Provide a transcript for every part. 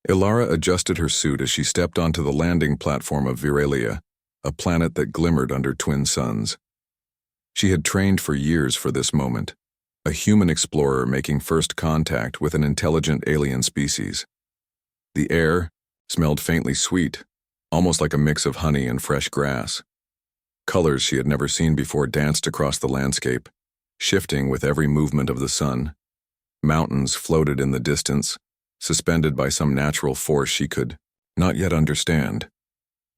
Ilara adjusted her suit as she stepped onto the landing platform of Viralia, a planet that glimmered under twin suns. She had trained for years for this moment, a human explorer making first contact with an intelligent alien species. The air smelled faintly sweet, almost like a mix of honey and fresh grass. Colors she had never seen before danced across the landscape, shifting with every movement of the sun. Mountains floated in the distance, suspended by some natural force she could not yet understand.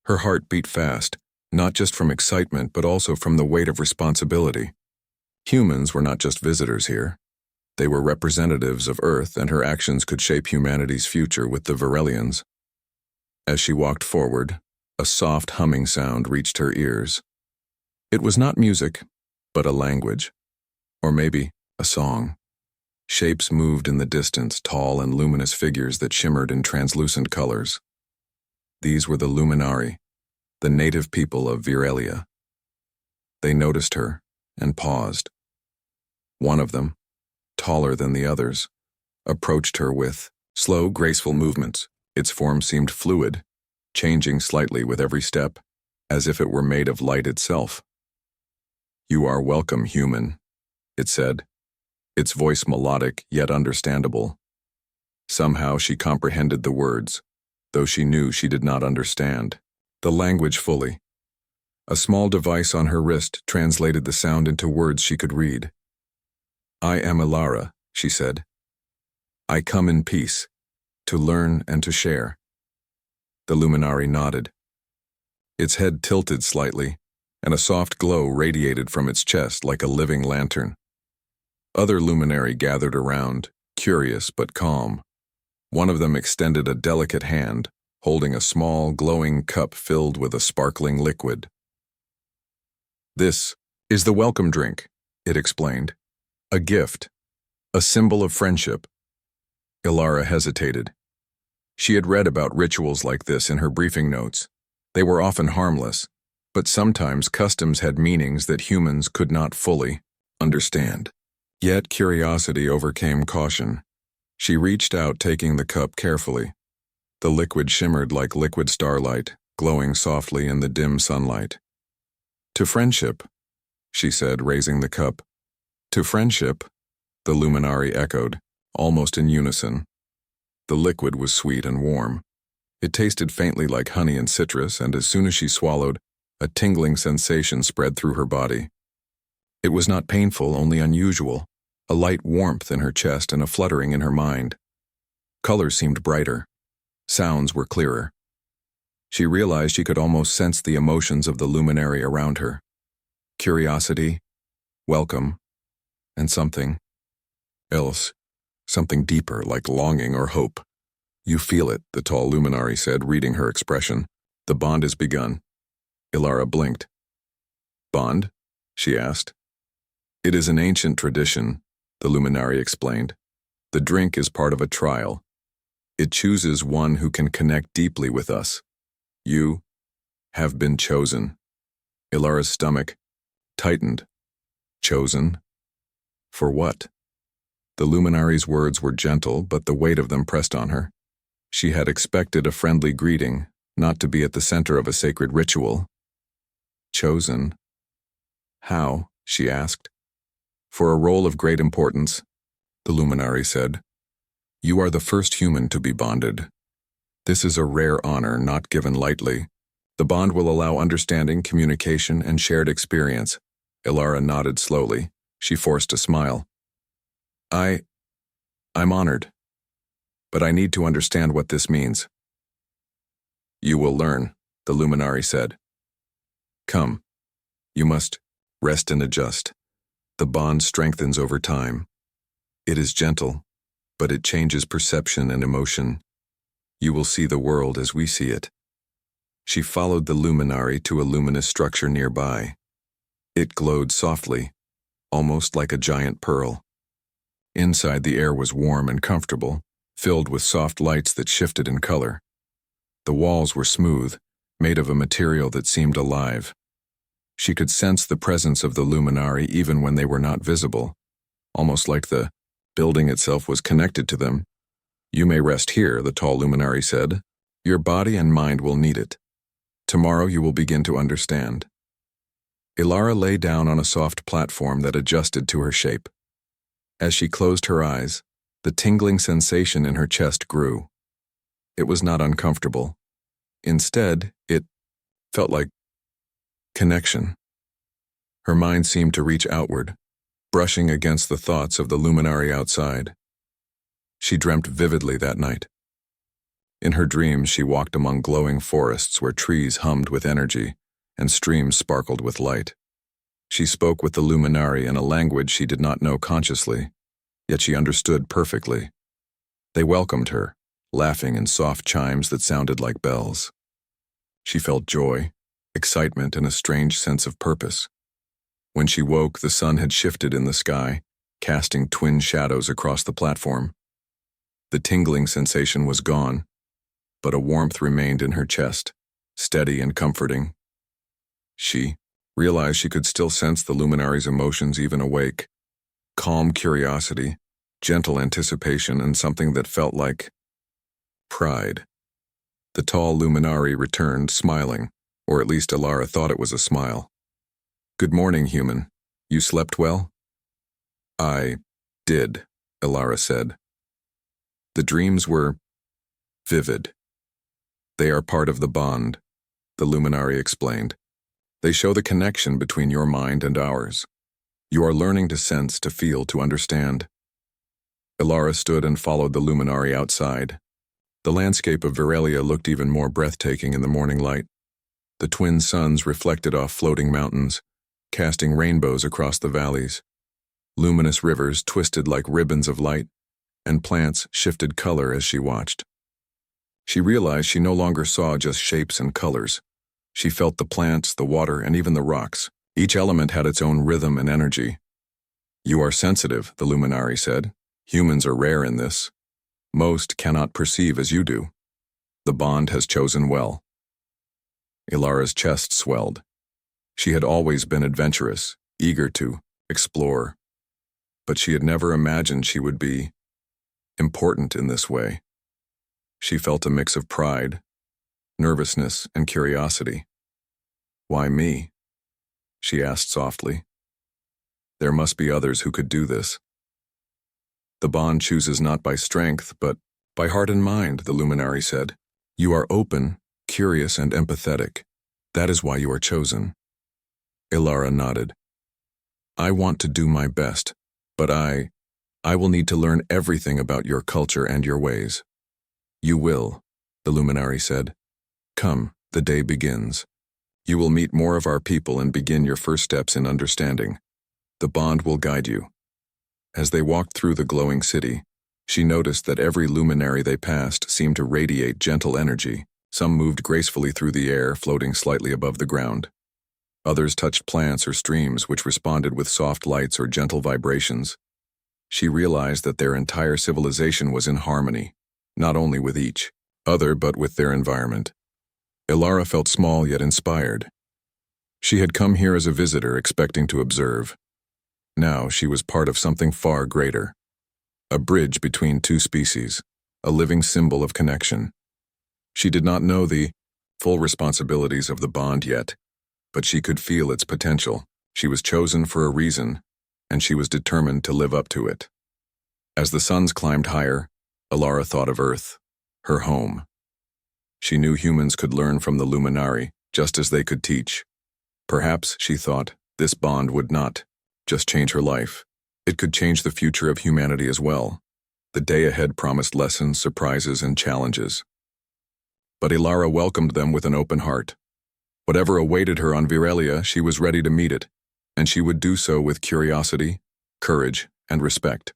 Her heart beat fast, not just from excitement but also from the weight of responsibility. Humans were not just visitors here. They were representatives of Earth, and her actions could shape humanity's future with the Virelians. As she walked forward, a soft humming sound reached her ears. It was not music, but a language. Or maybe a song. Shapes moved in the distance, tall and luminous figures that shimmered in translucent colors. These were the Luminari, the native people of Viralia. They noticed her and paused. One of them, taller than the others, approached her with slow, graceful movements. Its form seemed fluid, changing slightly with every step, as if it were made of light itself. "You are welcome, human," it said, its voice melodic yet understandable. Somehow she comprehended the words, though she knew she did not understand the language fully. A small device on her wrist translated the sound into words she could read. "I am Ilara," she said. "I come in peace, to learn and to share." The Luminari nodded. Its head tilted slightly, and a soft glow radiated from its chest like a living lantern. Other Luminari gathered around, curious but calm. One of them extended a delicate hand, holding a small, glowing cup filled with a sparkling liquid. "This is the welcome drink," it explained. "A gift, a symbol of friendship." Ilara hesitated. She had read about rituals like this in her briefing notes. They were often harmless, but sometimes customs had meanings that humans could not fully understand. Yet curiosity overcame caution. She reached out, taking the cup carefully. The liquid shimmered like liquid starlight, glowing softly in the dim sunlight. "To friendship," she said, raising the cup. "To friendship," the Luminari echoed, almost in unison. The liquid was sweet and warm. It tasted faintly like honey and citrus, and as soon as she swallowed, a tingling sensation spread through her body. It was not painful, only unusual, a light warmth in her chest and a fluttering in her mind. Colors seemed brighter. Sounds were clearer. She realized she could almost sense the emotions of the Luminari around her. Curiosity, welcome, and something else, something deeper like longing or hope. "You feel it," the tall Luminari said, reading her expression. "The bond has begun." Ilara blinked. "Bond?" she asked. "It is an ancient tradition," the Luminari explained. "The drink is part of a trial. It chooses one who can connect deeply with us. You have been chosen." Ilara's stomach tightened. Chosen? For what? The Luminari's words were gentle, but the weight of them pressed on her. She had expected a friendly greeting, not to be at the center of a sacred ritual. Chosen? How? She asked. "For a role of great importance," the Luminari said. "You are the first human to be bonded. This is a rare honor not given lightly. The bond will allow understanding, communication, and shared experience." Ilara nodded slowly. She forced a smile. I'm honored. But I need to understand what this means." "You will learn," the Luminari said. "Come. You must rest and adjust. The bond strengthens over time. It is gentle, but it changes perception and emotion. You will see the world as we see it." She followed the Luminari to a luminous structure nearby. It glowed softly, almost like a giant pearl. Inside, the air was warm and comfortable, filled with soft lights that shifted in color. The walls were smooth, made of a material that seemed alive. She could sense the presence of the Luminari even when they were not visible, almost like the building itself was connected to them. You may rest here, the tall luminary said. Your body and mind will need it. Tomorrow you will begin to understand. Ilara lay down on a soft platform that adjusted to her shape. As she closed her eyes, the tingling sensation in her chest grew. It was not uncomfortable. Instead, it felt like connection. Her mind seemed to reach outward, brushing against the thoughts of the luminary outside. She dreamt vividly that night. In her dreams, she walked among glowing forests where trees hummed with energy and streams sparkled with light. She spoke with the luminary in a language she did not know consciously, yet she understood perfectly. They welcomed her, laughing in soft chimes that sounded like bells. She felt joy, excitement, and a strange sense of purpose. When she woke, the sun had shifted in the sky, casting twin shadows across the platform. The tingling sensation was gone, but a warmth remained in her chest, steady and comforting. She realized she could still sense the luminary's emotions even awake. Calm curiosity, gentle anticipation, and something that felt like pride. The tall luminary returned, smiling, or at least Ilara thought it was a smile. Good morning, human. You slept well? I did, Ilara said. The dreams were vivid. They are part of the bond, the luminary explained. They show the connection between your mind and ours. You are learning to sense, to feel, to understand. Ilara stood and followed the luminary outside. The landscape of Viralia looked even more breathtaking in the morning light. The twin suns reflected off floating mountains, casting rainbows across the valleys. Luminous rivers twisted like ribbons of light, and plants shifted color as she watched. She realized she no longer saw just shapes and colors. She felt the plants, the water, and even the rocks. Each element had its own rhythm and energy. You are sensitive, the luminary said. Humans are rare in this. Most cannot perceive as you do. The bond has chosen well. Ilara's chest swelled. She had always been adventurous, eager to explore. But she had never imagined she would be important in this way. She felt a mix of pride, nervousness, and curiosity. Why me? She asked softly. There must be others who could do this. The bond chooses not by strength, but by heart and mind, the luminary said. You are open, curious, and empathetic. That is why you are chosen. Ilara nodded. I want to do my best, but I will need to learn everything about your culture and your ways. You will, the luminary said. Come, the day begins. You will meet more of our people and begin your first steps in understanding. The bond will guide you. As they walked through the glowing city, she noticed that every luminary they passed seemed to radiate gentle energy. Some moved gracefully through the air, floating slightly above the ground. Others touched plants or streams which responded with soft lights or gentle vibrations. She realized that their entire civilization was in harmony, not only with each other but with their environment. Ilara felt small yet inspired. She had come here as a visitor, expecting to observe. Now she was part of something far greater. A bridge between two species, a living symbol of connection. She did not know the full responsibilities of the bond yet, but she could feel its potential. She was chosen for a reason, and she was determined to live up to it. As the suns climbed higher, Ilara thought of Earth, her home. She knew humans could learn from the luminary, just as they could teach. Perhaps, she thought, this bond would not just change her life. It could change the future of humanity as well. The day ahead promised lessons, surprises, and challenges. But Ilara welcomed them with an open heart. Whatever awaited her on Viralia, she was ready to meet it, and she would do so with curiosity, courage, and respect.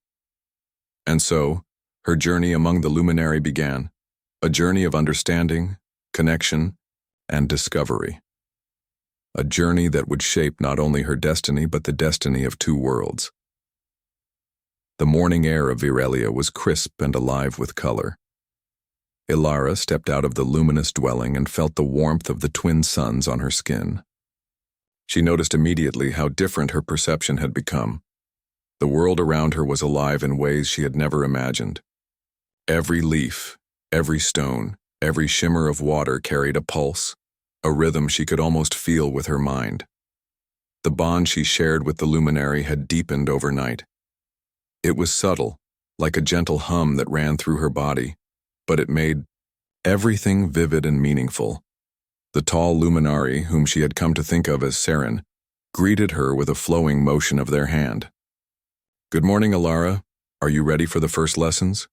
And so, her journey among the luminary began, a journey of understanding, connection, and discovery. A journey that would shape not only her destiny but the destiny of two worlds. The morning air of Viralia was crisp and alive with color. Ilara stepped out of the luminous dwelling and felt the warmth of the twin suns on her skin. She noticed immediately how different her perception had become. The world around her was alive in ways she had never imagined. Every leaf, every stone, every shimmer of water carried a pulse, a rhythm she could almost feel with her mind. The bond she shared with the luminary had deepened overnight. It was subtle, like a gentle hum that ran through her body, but it made everything vivid and meaningful. The tall luminary, whom she had come to think of as Saren, greeted her with a flowing motion of their hand. "Good morning, Alara. Are you ready for the first lessons?"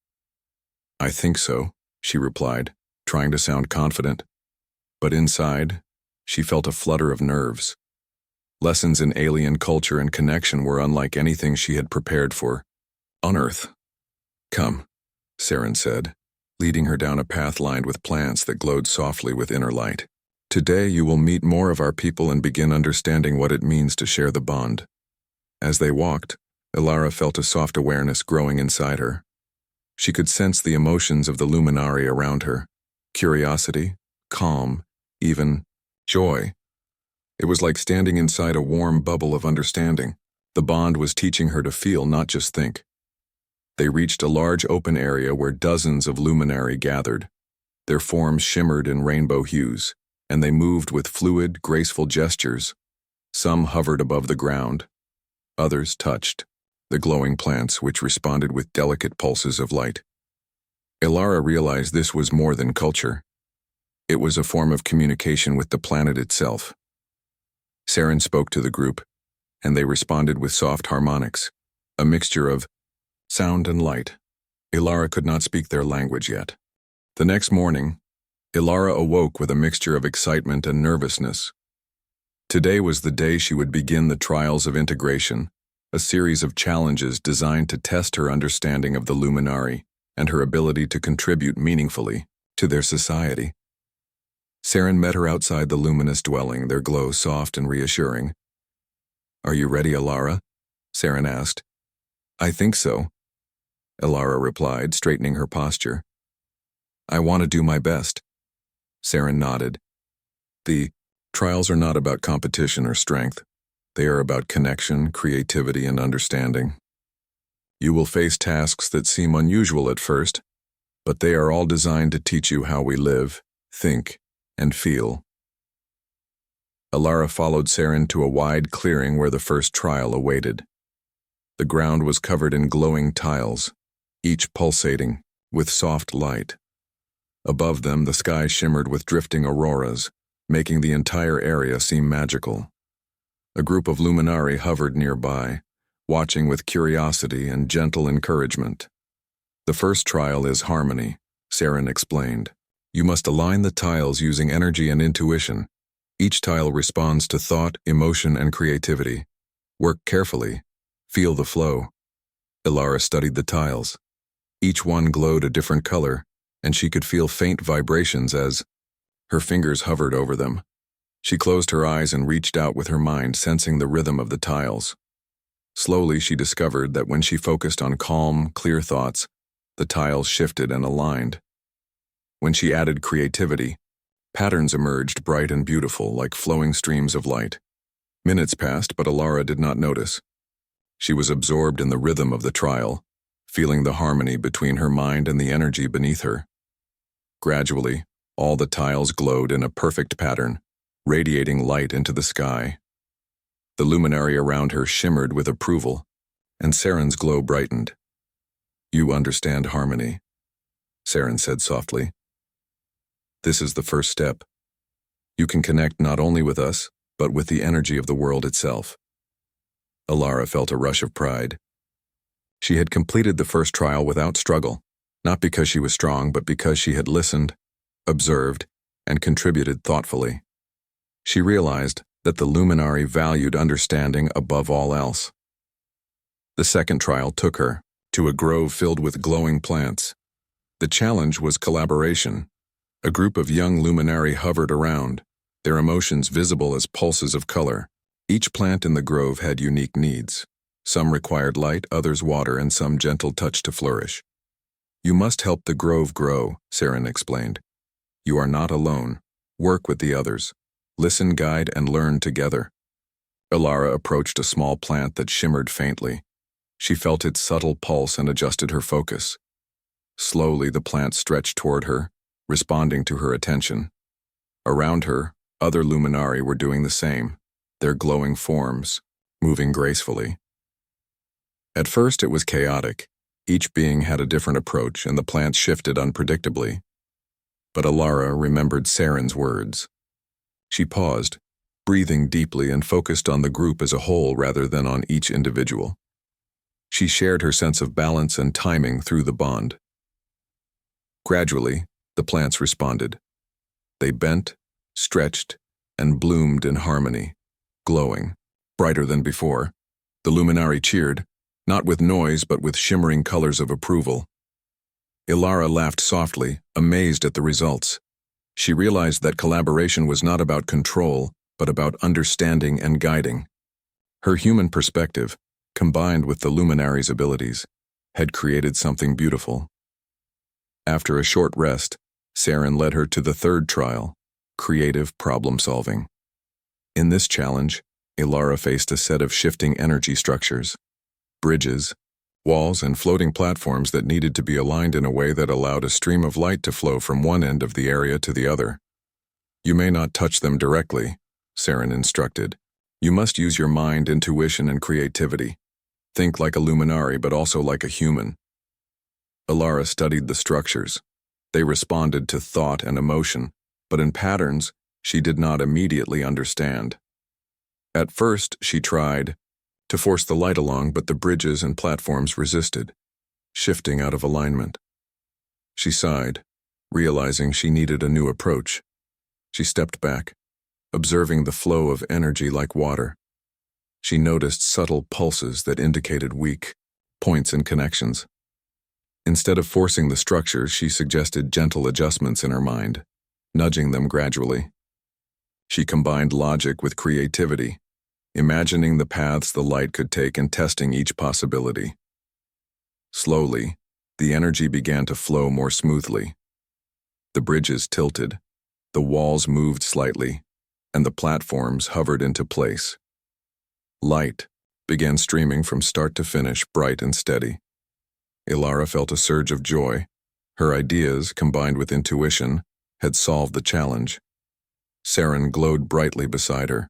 "I think so," she replied, trying to sound confident. But inside, she felt a flutter of nerves. Lessons in alien culture and connection were unlike anything she had prepared for on Earth. "Come," Saren said, leading her down a path lined with plants that glowed softly with inner light. "Today you will meet more of our people and begin understanding what it means to share the bond." As they walked, Alara felt a soft awareness growing inside her. She could sense the emotions of the luminary around her: curiosity, calm, even joy. It was like standing inside a warm bubble of understanding. The bond was teaching her to feel, not just think. They reached a large open area where dozens of luminary gathered. Their forms shimmered in rainbow hues, and they moved with fluid, graceful gestures. Some hovered above the ground. Others touched the glowing plants, which responded with delicate pulses of light. Alara realized this was more than culture. It was a form of communication with the planet itself. Saren spoke to the group, and they responded with soft harmonics, a mixture of sound and light. Alara could not speak their language yet. The next morning, Alara awoke with a mixture of excitement and nervousness. Today was the day she would begin the trials of integration, a series of challenges designed to test her understanding of the luminary and her ability to contribute meaningfully to their society. Saren met her outside the luminous dwelling, their glow soft and reassuring. "Are you ready, Alara?" Saren asked. "I think so," Alara replied, straightening her posture. "I want to do my best." Saren nodded. "The trials are not about competition or strength. They are about connection, creativity, and understanding. You will face tasks that seem unusual at first, but they are all designed to teach you how we live, think, and feel." Alara followed Saren to a wide clearing where the first trial awaited. The ground was covered in glowing tiles, each pulsating with soft light. Above them, the sky shimmered with drifting auroras, making the entire area seem magical. A group of luminari hovered nearby, watching with curiosity and gentle encouragement. "The first trial is harmony," Saren explained. "You must align the tiles using energy and intuition. Each tile responds to thought, emotion, and creativity. Work carefully. Feel the flow." Alara studied the tiles. Each one glowed a different color, and she could feel faint vibrations as her fingers hovered over them. She closed her eyes and reached out with her mind, sensing the rhythm of the tiles. Slowly, she discovered that when she focused on calm, clear thoughts, the tiles shifted and aligned. When she added creativity, patterns emerged bright and beautiful, like flowing streams of light. Minutes passed, but Alara did not notice. She was absorbed in the rhythm of the trial, feeling the harmony between her mind and the energy beneath her. Gradually, all the tiles glowed in a perfect pattern, radiating light into the sky. The luminary around her shimmered with approval, and Saren's glow brightened. "You understand harmony," Saren said softly. "This is the first step. You can connect not only with us, but with the energy of the world itself." Alara felt a rush of pride. She had completed the first trial without struggle, not because she was strong, but because she had listened, observed, and contributed thoughtfully. She realized that the luminary valued understanding above all else. The second trial took her to a grove filled with glowing plants. The challenge was collaboration. A group of young luminari hovered around, their emotions visible as pulses of color. Each plant in the grove had unique needs. Some required light, others water, and some gentle touch to flourish. "You must help the grove grow," Saren explained. "You are not alone. Work with the others. Listen, guide, and learn together." Alara approached a small plant that shimmered faintly. She felt its subtle pulse and adjusted her focus. Slowly, the plant stretched toward her, responding to her attention. Around her, other luminari were doing the same, their glowing forms, moving gracefully. At first, it was chaotic. Each being had a different approach, and the plants shifted unpredictably. But Alara remembered Saren's words. She paused, breathing deeply, and focused on the group as a whole rather than on each individual. She shared her sense of balance and timing through the bond. Gradually, the plants responded. They bent, stretched, and bloomed in harmony, glowing, brighter than before. The luminari cheered, not with noise but with shimmering colors of approval. Alara laughed softly, amazed at the results. She realized that collaboration was not about control, but about understanding and guiding. Her human perspective, combined with the luminari's abilities, had created something beautiful. After a short rest, Saren led her to the third trial, creative problem-solving. In this challenge, Alara faced a set of shifting energy structures, bridges, walls, and floating platforms that needed to be aligned in a way that allowed a stream of light to flow from one end of the area to the other. You may not touch them directly, Saren instructed. You must use your mind, intuition, and creativity. Think like a luminari, but also like a human. Alara studied the structures. They responded to thought and emotion, but in patterns she did not immediately understand. At first, she tried to force the light along, but the bridges and platforms resisted, shifting out of alignment. She sighed, realizing she needed a new approach. She stepped back, observing the flow of energy like water. She noticed subtle pulses that indicated weak points and connections. Instead of forcing the structures, she suggested gentle adjustments in her mind, nudging them gradually. She combined logic with creativity, imagining the paths the light could take and testing each possibility. Slowly, the energy began to flow more smoothly. The bridges tilted, the walls moved slightly, and the platforms hovered into place. Light began streaming from start to finish, bright and steady. Alara felt a surge of joy. Her ideas, combined with intuition, had solved the challenge. Saren glowed brightly beside her.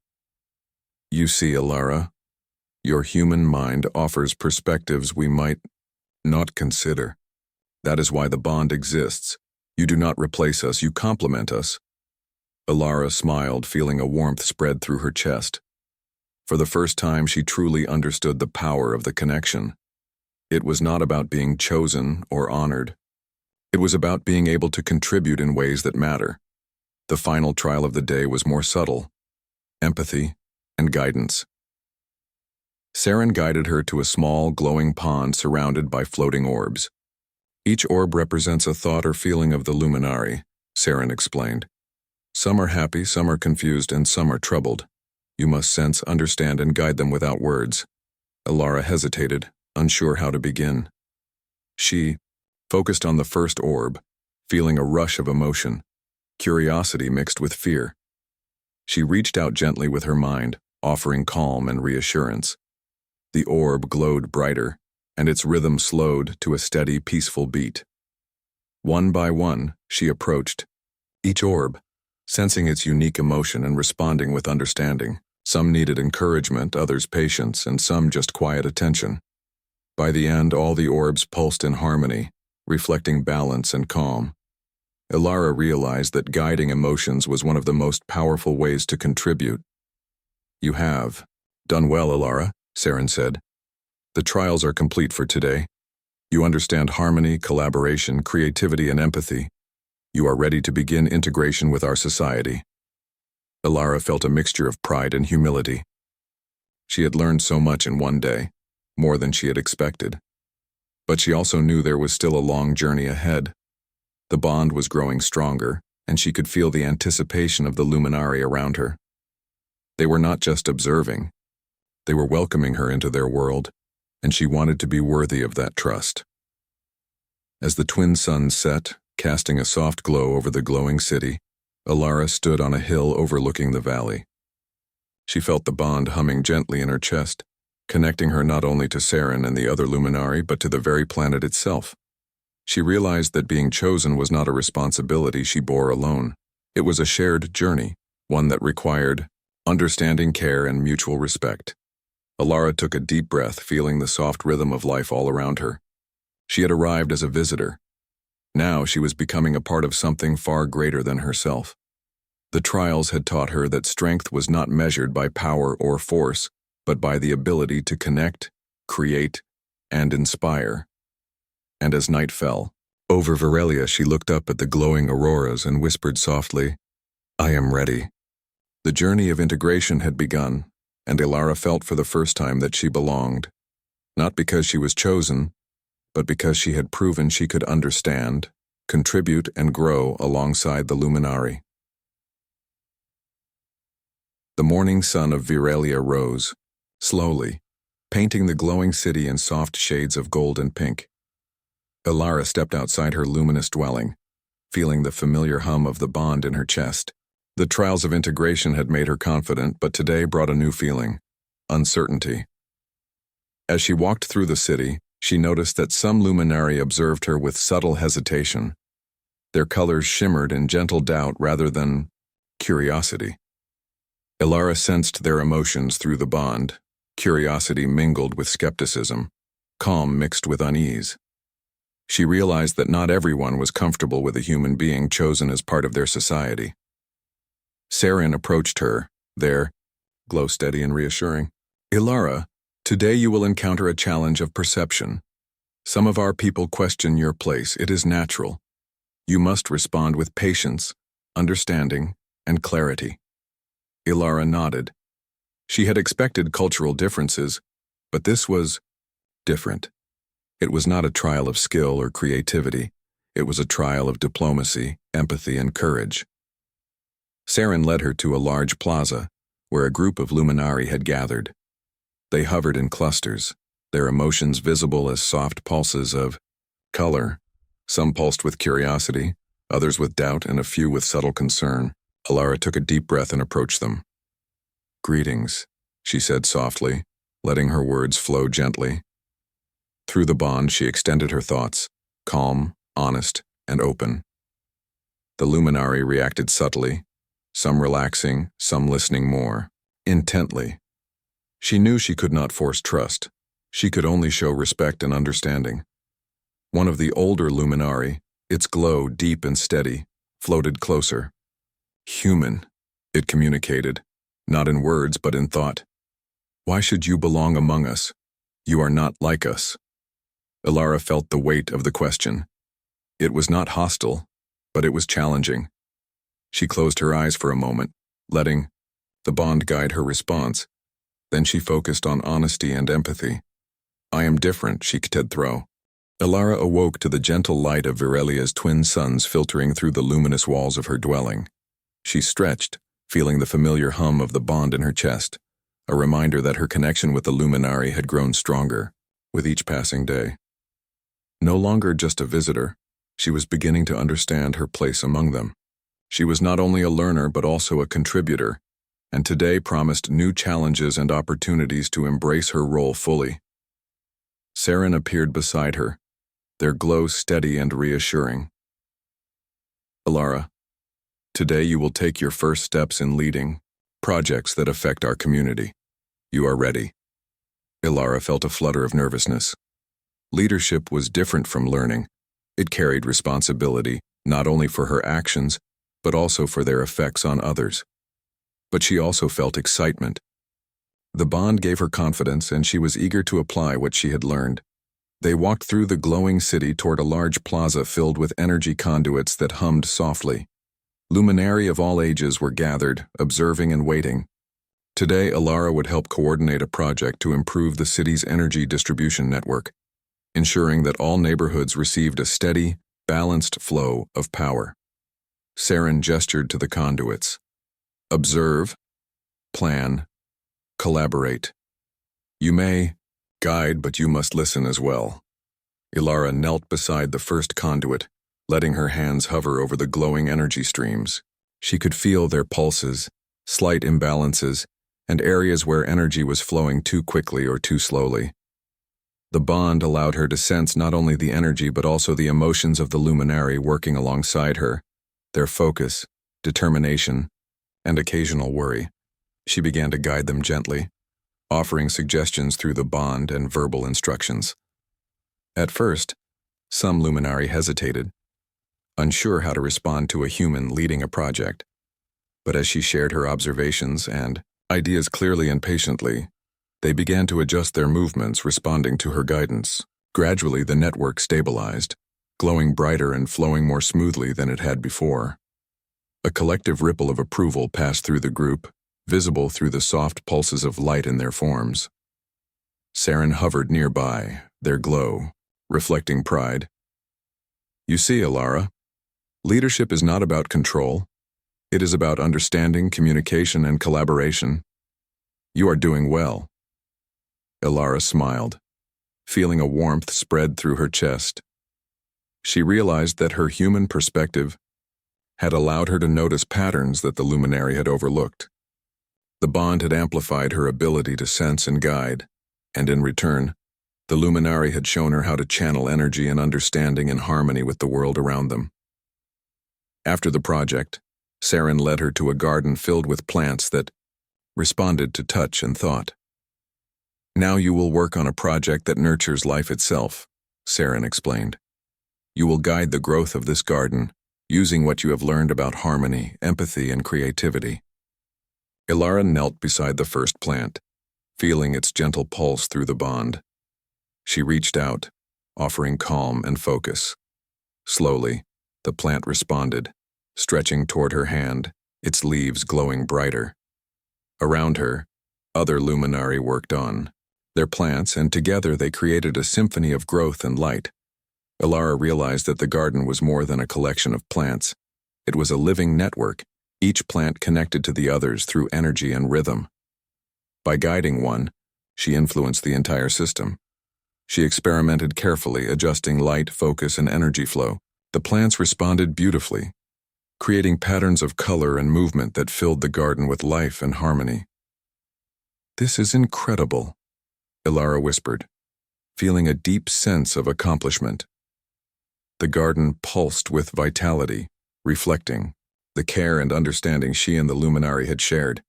You see, Alara, your human mind offers perspectives we might not consider. That is why the bond exists. You do not replace us, you complement us. Alara smiled, feeling a warmth spread through her chest. For the first time, she truly understood the power of the connection. It was not about being chosen or honored. It was about being able to contribute in ways that matter. The final trial of the day was more subtle: empathy and guidance. Saren guided her to a small, glowing pond surrounded by floating orbs. Each orb represents a thought or feeling of the luminari, Saren explained. Some are happy, some are confused, and some are troubled. You must sense, understand, and guide them without words. Alara hesitated, unsure how to begin. She focused on the first orb, feeling a rush of emotion, curiosity mixed with fear. She reached out gently with her mind, offering calm and reassurance. The orb glowed brighter, and its rhythm slowed to a steady, peaceful beat. One by one, she approached each orb, sensing its unique emotion and responding with understanding. Some needed encouragement, others patience, and some just quiet attention. By the end, all the orbs pulsed in harmony, reflecting balance and calm. Alara realized that guiding emotions was one of the most powerful ways to contribute. You have done well, Alara, Saren said. The trials are complete for today. You understand harmony, collaboration, creativity, and empathy. You are ready to begin integration with our society. Alara felt a mixture of pride and humility. She had learned so much in one day, more than she had expected. But she also knew there was still a long journey ahead. The bond was growing stronger, and she could feel the anticipation of the luminari around her. They were not just observing. They were welcoming her into their world, and she wanted to be worthy of that trust. As the twin suns set, casting a soft glow over the glowing city, Alara stood on a hill overlooking the valley. She felt the bond humming gently in her chest, connecting her not only to Saren and the other luminari, but to the very planet itself. She realized that being chosen was not a responsibility she bore alone. It was a shared journey, one that required understanding, care, and mutual respect. Alara took a deep breath, feeling the soft rhythm of life all around her. She had arrived as a visitor. Now she was becoming a part of something far greater than herself. The trials had taught her that strength was not measured by power or force, but by the ability to connect, create, and inspire. And as night fell, over Virelia she looked up at the glowing auroras and whispered softly, "I am ready." The journey of integration had begun, and Alara felt for the first time that she belonged. Not because she was chosen, but because she had proven she could understand, contribute, and grow alongside the Luminari. The morning sun of Virelia rose, slowly, painting the glowing city in soft shades of gold and pink. Alara stepped outside her luminous dwelling, feeling the familiar hum of the bond in her chest. The trials of integration had made her confident, but today brought a new feeling: uncertainty. As she walked through the city, she noticed that some luminari observed her with subtle hesitation. Their colors shimmered in gentle doubt rather than curiosity. Alara sensed their emotions through the bond. Curiosity mingled with skepticism, calm mixed with unease. She realized that not everyone was comfortable with a human being chosen as part of their society. Saren approached her, their glow steady and reassuring. "Alara, today you will encounter a challenge of perception. Some of our people question your place. It is natural. You must respond with patience, understanding, and clarity." Alara nodded. She had expected cultural differences, but this was different. It was not a trial of skill or creativity. It was a trial of diplomacy, empathy, and courage. Saren led her to a large plaza, where a group of luminari had gathered. They hovered in clusters, their emotions visible as soft pulses of color. Some pulsed with curiosity, others with doubt, and a few with subtle concern. Alara took a deep breath and approached them. "Greetings," she said softly, letting her words flow gently. Through the bond, she extended her thoughts, calm, honest, and open. The luminari reacted subtly, some relaxing, some listening more intently. She knew she could not force trust. She could only show respect and understanding. One of the older luminari, its glow deep and steady, floated closer. "Human," it communicated, not in words but in thought. "Why should you belong among us? You are not like us." Alara felt the weight of the question. It was not hostile, but it was challenging. She closed her eyes for a moment, letting the bond guide her response. Then she focused on honesty and empathy. "I am different," she could throw. Alara awoke to the gentle light of Virelia's twin suns filtering through the luminous walls of her dwelling. She stretched, feeling the familiar hum of the bond in her chest, a reminder that her connection with the luminari had grown stronger with each passing day. No longer just a visitor, she was beginning to understand her place among them. She was not only a learner but also a contributor, and today promised new challenges and opportunities to embrace her role fully. Saren appeared beside her, their glow steady and reassuring. "Alara, today you will take your first steps in leading projects that affect our community. You are ready." Alara felt a flutter of nervousness. Leadership was different from learning. It carried responsibility, not only for her actions, but also for their effects on others. But she also felt excitement. The bond gave her confidence, and she was eager to apply what she had learned. They walked through the glowing city toward a large plaza filled with energy conduits that hummed softly. Luminari of all ages were gathered, observing and waiting. Today, Alara would help coordinate a project to improve the city's energy distribution network, ensuring that all neighborhoods received a steady, balanced flow of power. Saren gestured to the conduits. "Observe, plan, collaborate. You may guide, but you must listen as well." Alara knelt beside the first conduit, letting her hands hover over the glowing energy streams. She could feel their pulses, slight imbalances, and areas where energy was flowing too quickly or too slowly. The bond allowed her to sense not only the energy but also the emotions of the luminary working alongside her, their focus, determination, and occasional worry. She began to guide them gently, offering suggestions through the bond and verbal instructions. At first, some luminary hesitated, unsure how to respond to a human leading a project. But as she shared her observations and ideas clearly and patiently, they began to adjust their movements, responding to her guidance. Gradually, the network stabilized, glowing brighter and flowing more smoothly than it had before. A collective ripple of approval passed through the group, visible through the soft pulses of light in their forms. Saren hovered nearby, their glow, reflecting pride. You see, Alara, leadership is not about control. It is about understanding, communication, and collaboration. You are doing well. Alara smiled, feeling a warmth spread through her chest. She realized that her human perspective had allowed her to notice patterns that the luminary had overlooked. The bond had amplified her ability to sense and guide, and in return, the luminary had shown her how to channel energy and understanding in harmony with the world around them. After the project, Saren led her to a garden filled with plants that responded to touch and thought. Now you will work on a project that nurtures life itself, Saren explained. You will guide the growth of this garden, using what you have learned about harmony, empathy, and creativity. Alara knelt beside the first plant, feeling its gentle pulse through the bond. She reached out, offering calm and focus. Slowly, the plant responded, stretching toward her hand, its leaves glowing brighter. Around her, other luminary worked on their plants, and together they created a symphony of growth and light. Alara realized that the garden was more than a collection of plants. It was a living network, each plant connected to the others through energy and rhythm. By guiding one, she influenced the entire system. She experimented carefully, adjusting light, focus, and energy flow. The plants responded beautifully, creating patterns of color and movement that filled the garden with life and harmony. This is incredible, Alara whispered, feeling a deep sense of accomplishment. The garden pulsed with vitality, reflecting the care and understanding she and the luminary had shared.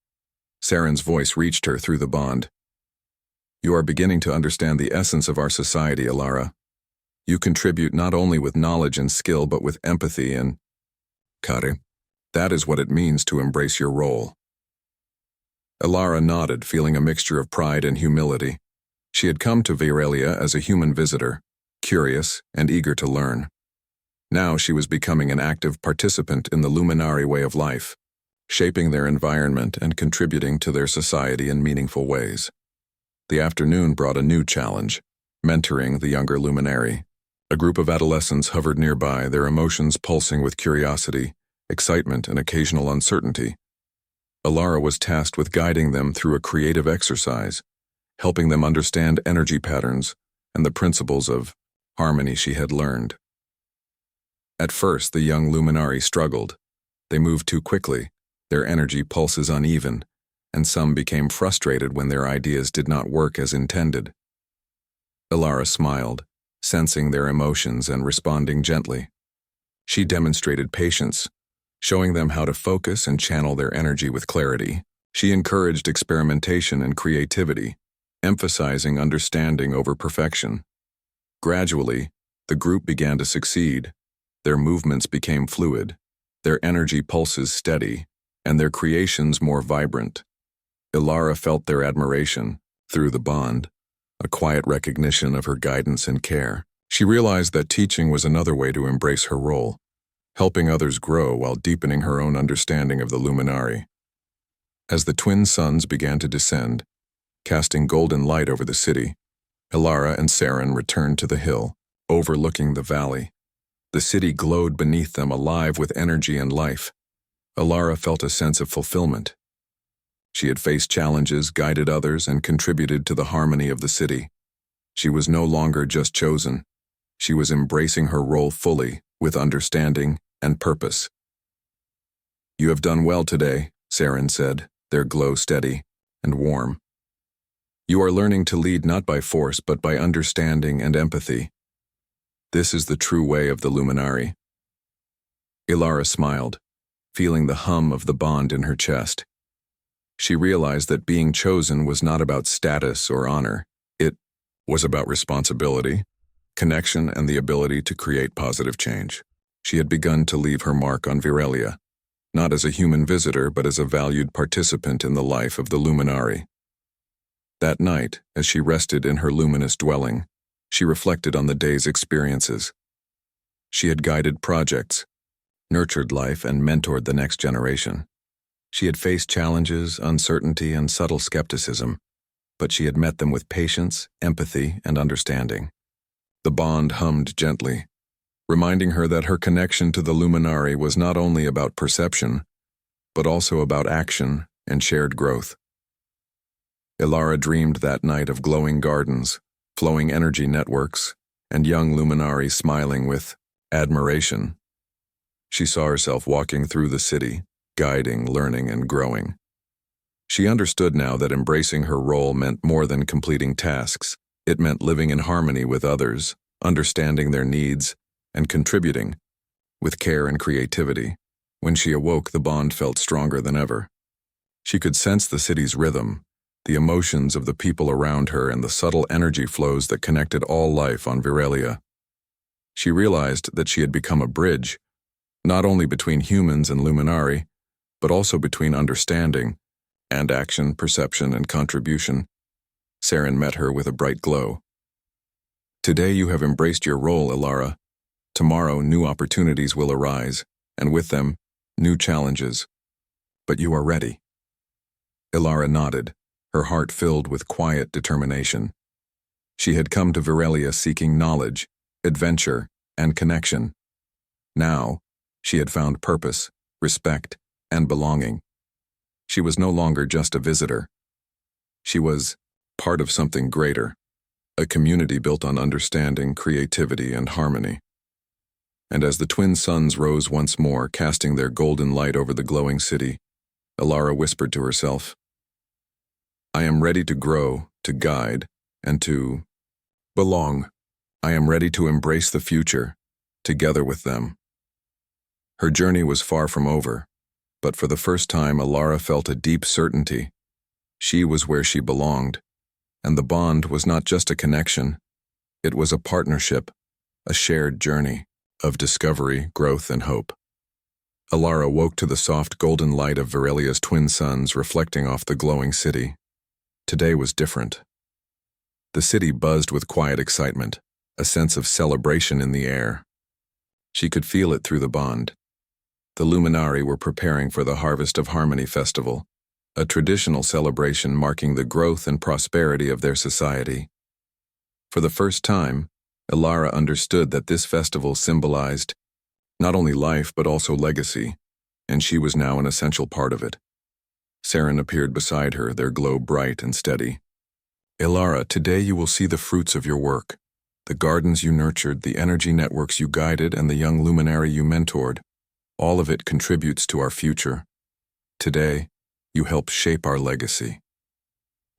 Saren's voice reached her through the bond. You are beginning to understand the essence of our society, Alara. You contribute not only with knowledge and skill, but with empathy and care. That is what it means to embrace your role. Alara nodded, feeling a mixture of pride and humility. She had come to Viralia as a human visitor, curious and eager to learn. Now she was becoming an active participant in the luminary way of life, shaping their environment and contributing to their society in meaningful ways. The afternoon brought a new challenge, mentoring the younger luminary. A group of adolescents hovered nearby, their emotions pulsing with curiosity, excitement, and occasional uncertainty. Alara was tasked with guiding them through a creative exercise, helping them understand energy patterns and the principles of harmony she had learned. At first, the young luminary struggled. They moved too quickly, their energy pulses uneven, and some became frustrated when their ideas did not work as intended. Alara smiled, sensing their emotions and responding gently. She demonstrated patience, showing them how to focus and channel their energy with clarity. She encouraged experimentation and creativity, emphasizing understanding over perfection. Gradually, the group began to succeed. Their movements became fluid, their energy pulses steady, and their creations more vibrant. Alara felt their admiration, through the bond, a quiet recognition of her guidance and care. She realized that teaching was another way to embrace her role, helping others grow while deepening her own understanding of the luminary. As the twin suns began to descend, casting golden light over the city, Alara and Saren returned to the hill, overlooking the valley. The city glowed beneath them, alive with energy and life. Alara felt a sense of fulfillment. She had faced challenges, guided others, and contributed to the harmony of the city. She was no longer just chosen. She was embracing her role fully, with understanding and purpose. You have done well today, Saren said, their glow steady and warm. You are learning to lead not by force but by understanding and empathy. This is the true way of the Luminari." Ilara smiled, feeling the hum of the bond in her chest. She realized that being chosen was not about status or honor. It was about responsibility, connection, and the ability to create positive change. She had begun to leave her mark on Virelia, not as a human visitor but as a valued participant in the life of the Luminari. That night, as she rested in her luminous dwelling, she reflected on the day's experiences. She had guided projects, nurtured life, and mentored the next generation. She had faced challenges, uncertainty, and subtle skepticism, but she had met them with patience, empathy, and understanding. The bond hummed gently, reminding her that her connection to the Luminari was not only about perception, but also about action and shared growth. Ilara dreamed that night of glowing gardens, flowing energy networks, and young Luminari smiling with admiration. She saw herself walking through the city, guiding, learning, and growing. She understood now that embracing her role meant more than completing tasks. It meant living in harmony with others, understanding their needs, and contributing, with care and creativity. When she awoke, the bond felt stronger than ever. She could sense the city's rhythm, the emotions of the people around her, and the subtle energy flows that connected all life on Virelia. She realized that she had become a bridge, not only between humans and Luminari, but also between understanding and action, perception, and contribution. Saren met her with a bright glow. "Today you have embraced your role, Ilara. Tomorrow new opportunities will arise, and with them, new challenges. But you are ready." Ilara nodded, her heart filled with quiet determination. She had come to Virelia seeking knowledge, adventure, and connection. Now, she had found purpose, respect, and belonging. She was no longer just a visitor. She was part of something greater, a community built on understanding, creativity, and harmony. And as the twin suns rose once more, casting their golden light over the glowing city, Ilara whispered to herself, "I am ready to grow, to guide, and to belong. I am ready to embrace the future, together with them." Her journey was far from over, but for the first time Ilara felt a deep certainty. She was where she belonged, and the bond was not just a connection. It was a partnership, a shared journey of discovery, growth, and hope. Ilara woke to the soft golden light of Virelia's twin suns reflecting off the glowing city. Today was different. The city buzzed with quiet excitement, a sense of celebration in the air. She could feel it through the bond. The Luminari were preparing for the Harvest of Harmony festival, a traditional celebration marking the growth and prosperity of their society. For the first time, Ilara understood that this festival symbolized not only life but also legacy, and she was now an essential part of it. Saren appeared beside her, their glow bright and steady. "Ilara, today you will see the fruits of your work, the gardens you nurtured, the energy networks you guided, and the young Luminari you mentored. All of it contributes to our future. Today, you help shape our legacy."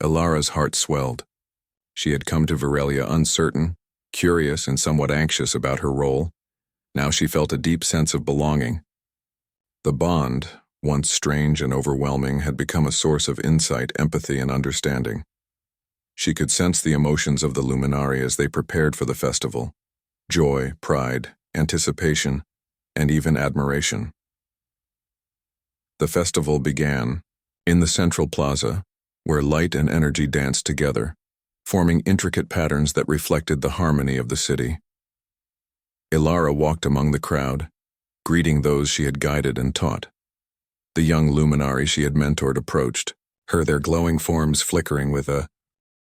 Ilara's heart swelled. She had come to Virelia uncertain, curious, and somewhat anxious about her role. Now she felt a deep sense of belonging. The bond, once strange and overwhelming, had become a source of insight, empathy, and understanding. She could sense the emotions of the Luminari as they prepared for the festival: joy, pride, anticipation, and even admiration. The festival began in the central plaza, where light and energy danced together, forming intricate patterns that reflected the harmony of the city. Ilara walked among the crowd, greeting those she had guided and taught. The young Luminari she had mentored approached, her their glowing forms flickering with a